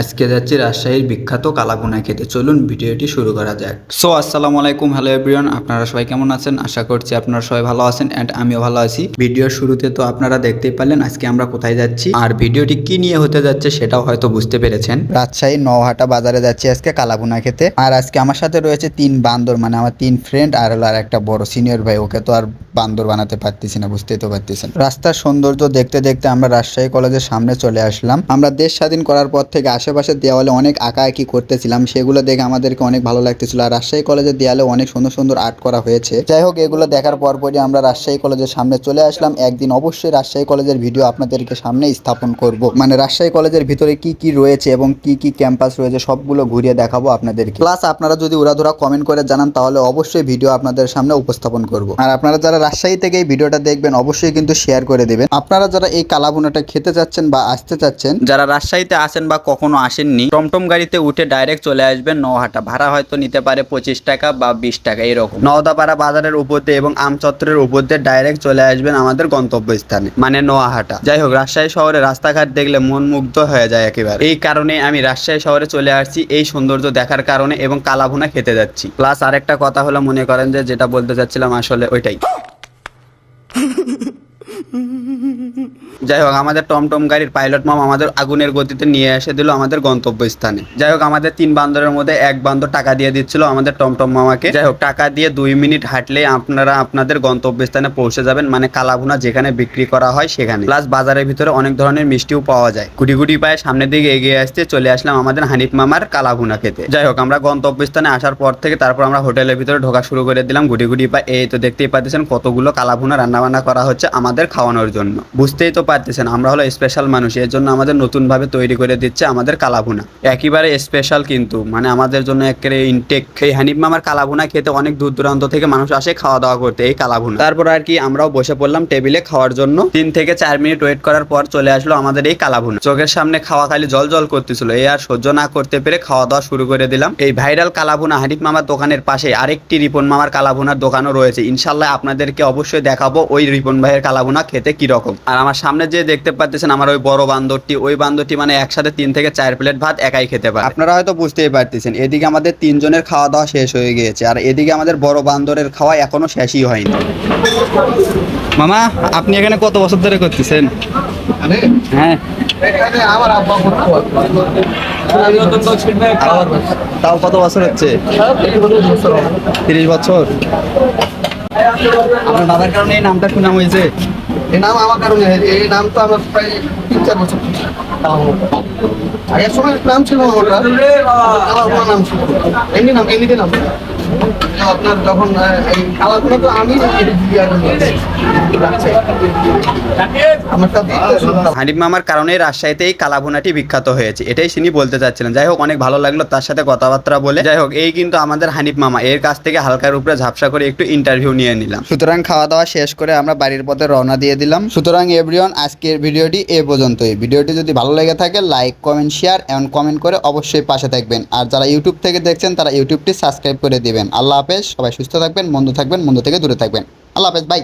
আজকে যাচ্ছি রাজশাহীর বিখ্যাত কালাভুনা খেতে। চলুন ভিডিওটি শুরু করা যাক। সো আসসালামু আলাইকুম, হ্যালো এভরিওয়ান, আপনারা সবাই কেমন আছেন? আশা করছি আপনারা সবাই ভালো আছেন অ্যান্ড আমিও ভালো আছি। ভিডিওর শুরুতে তো আপনারা দেখতেই পারলেন আজকে আমরা কোথায় যাচ্ছি, আর ভিডিওটি কি নিয়ে হতে যাচ্ছে সেটাও হয়তো বুঝতে পেরেছেন। রাজশাহী নওহাটা বাজারে যাচ্ছি আজকে কালাভুনা খেতে। আর আজকে আমার সাথে রয়েছে 3 বান্দর, মানে আমার 3 ফ্রেন্ড আর হলো আর একটা বড় সিনিয়র ভাই। ওকে তো আর বান্দর বানাতে পারতেছি না, বুঝতেই তো পারতেছেন। রাস্তার সৌন্দর্য দেখতে দেখতে আমরা রাজশাহী কলেজের সামনে চলে আসলাম। আমরা দেশ স্বাধীন করার পর থেকে আশেপাশের দেওয়ালে অনেক আঁকাআঁকি করতেছিলাম, সেগুলো দেখে আমাদেরকে অনেক ভালো লাগতেছিল। আর রাজশাহী কলেজের দেয়ালে অনেক সুন্দর সুন্দর আর্ট করা হয়েছে। যাই হোক, এগুলো দেখার পরপরই আমরা রাজশাহী কলেজের সামনে চলে আসলাম। একদিন অবশ্যই রাজশাহী কলেজের ভিডিও আপনাদেরকে সামনে স্থাপন করব, মানে রাজশাহী কলেজের ভিতরে কি কি রয়েছে এবং কি কি ক্যাম্পাস রয়েছে সবগুলো ঘুরিয়ে দেখাবো আপনাদেরকে। প্লাস আপনারা যদি উড়াধুরা কমেন্ট করে জানান তাহলে অবশ্যই ভিডিও আপনাদের সামনে উপস্থাপন করব। আর আপনারা যারা রাজশাহী থেকে এই ভিডিওটা দেখবেন অবশ্যই কিন্তু শেয়ার করে দেবেন। আপনারা যারা এই কালাভুনাটা খেতে যাচ্ছেন বা আসতে চাচ্ছেন, যারা রাজশাহীতে আসেন বা কখনো আসেননি, টমটম গাড়িতে উঠে ডাইরেক্ট চলে আসবেন নওহাটা। ভাড়া হয়তো নিতে পারে 25 টাকা বা 20 টাকা এরকম। নওদাপাড়া বাজারের উপর দিয়ে এবং আমচত্বরের উপর দিয়ে ডাইরেক্ট চলে আসবেন আমাদের গন্তব্যস্থানে, মানে নোয়াহাটা। যাই হোক, রাজশাহী শহরে রাস্তাঘাট দেখলে মন মুগ্ধ হয়ে যায় একেবারে। এই কারণে আমি রাজশাহী শহরে চলে আসছি, এই সৌন্দর্য দেখার কারণে, এবং কালাভুনা খেতে যাচ্ছি। প্লাস আরেকটা কথা হলো, মনে করেন যে যেটা বলতে চাচ্ছিলাম আসলে ওইটাই। যাই হোক, আমাদের টমটম গাড়ির পাইলট মাম আমাদের আগুনের গতিতে নিয়ে এসে দিল আমাদের গন্তব্যস্থানে। যাই হোক, আমাদের 3 বান্দরের মধ্যে এক বান্দর টাকা দিয়ে দিচ্ছিল আমাদের টমটম মামাকে। যাই হোক, টাকা দিয়ে 2 মিনিট হাঁটলে আপনারা আপনাদের গন্তব্যস্থানে পৌঁছে যাবেন, মানে কালাভুনা যেখানে বিক্রি করা হয় সেখানে। প্লাস বাজারের ভিতরে অনেক ধরনের মিষ্টিও পাওয়া যায়। গুটি গুটি পায়ে সামনের দিকে এগিয়ে আসতে চলে আসলাম আমাদের হানিফ মামার কালাভুনা খেতে। যাই হোক, আমরা গন্তব্যস্থানে আসার পর থেকে তারপর আমরা হোটেলের ভিতরে ঢোকা শুরু করে দিলাম গুটি গুটি পায়ে। এই তো দেখতেই পাচ্ছেন কতগুলো কালাভুনা রান্নাবান্না করা হচ্ছে আমাদের খাওয়ানোর জন্য। বুঝতেই তো পারতেছেন আমরা হলো স্পেশাল মানুষ, এর জন্য আমাদের নতুনভাবে তৈরি করে দিচ্ছে আমাদের কালাভুনা। একেবারে স্পেশাল কিন্তু, মানে আমাদের জন্য একেবারে ইনটেক। এই হানিফ মামার কালাভুনা খেতে অনেক দূর দূরান্ত থেকে মানুষ আসে খাওয়া দাওয়া করতে এই কালাভুনা। তারপর আর কি আমরাও বসে পড়লাম টেবিলে খাওয়ার জন্য। 3 থেকে 4 মিনিট ওয়েট করার পর চলে আসলো আমাদের এই কালাভুনা। চোখের সামনে খাওয়া খালি জল জল করতেছিল, এই আর সহ্য না করতে পেরে খাওয়া দাওয়া শুরু করে দিলাম। এই ভাইরাল কালাভুনা হানিফ মামার দোকানের পাশে আরেকটি রিপন মামার কালাভুনার দোকানও রয়েছে। ইনশাল্লাহ আপনাদেরকে অবশ্যই দেখাবো ওই রিপন ভাইয়ের কালাভুনা খেতে কিরকম। আর আমার সামনে যে দেখতে পাচ্ছেন আমার ওই বড় বান্দরটি, ওই বান্দরটি মানে একসাথে 3 থেকে 4 প্লেট ভাত একাই খেতে পারে। আপনারা হয়তো বুঝতেই পারতেছেন, এদিকে আমাদের 3 জনের খাওয়া দাওয়া শেষ হয়ে গিয়েছে, আর এদিকে আমাদের বড় বান্দরের খাওয়া এখনো শেষই হয়নি। মামা, আপনি এখানে কত বছর ধরে করতেছেন? হ্যাঁ, তাও কত বছর হচ্ছে? 30 বছর। আপনার বাবার কারণে এই নামটা শোনা হয়েছে? এই নাম আমার কারণে, এই নাম তো আমার প্রায় 3-4 বছর আগের সময় নাম ছিল ওটা, আমার কোনো নাম ছিল এমনি নাম, এমনিতে নাম। আপনার যখন এই কালাগুলো তো আমি হানিফ মামার কারণে রাজশাহীতে এই কালাভুনাটি বিখ্যাত হয়েছে, এটাই তিনি বলতে চাচ্ছিলেন। যাই হোক, অনেক ভালো লাগলো তার সাথে কথাবার্তা বলে। যাই হোক, এই কিন্তু আমাদের হানিফ মামা, এর কাছ থেকে হালকার উপরে ঝাপসা করে একটু ইন্টারভিউ নিয়ে নিলাম। সুতরাং খাওয়া দাওয়া শেষ করে আমরা বাড়ির পথে রওনা দিয়ে দিলাম। সুতরাং এভরিওয়ান, আজকের ভিডিওটি এ পর্যন্তই। ভিডিওটি যদি ভালো লেগে থাকে লাইক, কমেন্ট, শেয়ার এবং কমেন্ট করে অবশ্যই পাশে থাকবেন। আর যারা ইউটিউব থেকে দেখছেন তারা ইউটিউবটি সাবস্ক্রাইব করে দিবেন। আল্লাহ হাফেজ, সবাই সুস্থ থাকবেন, মন্দ থেকে দূরে থাকবেন। আল্লাহ হাফেজ, বাই।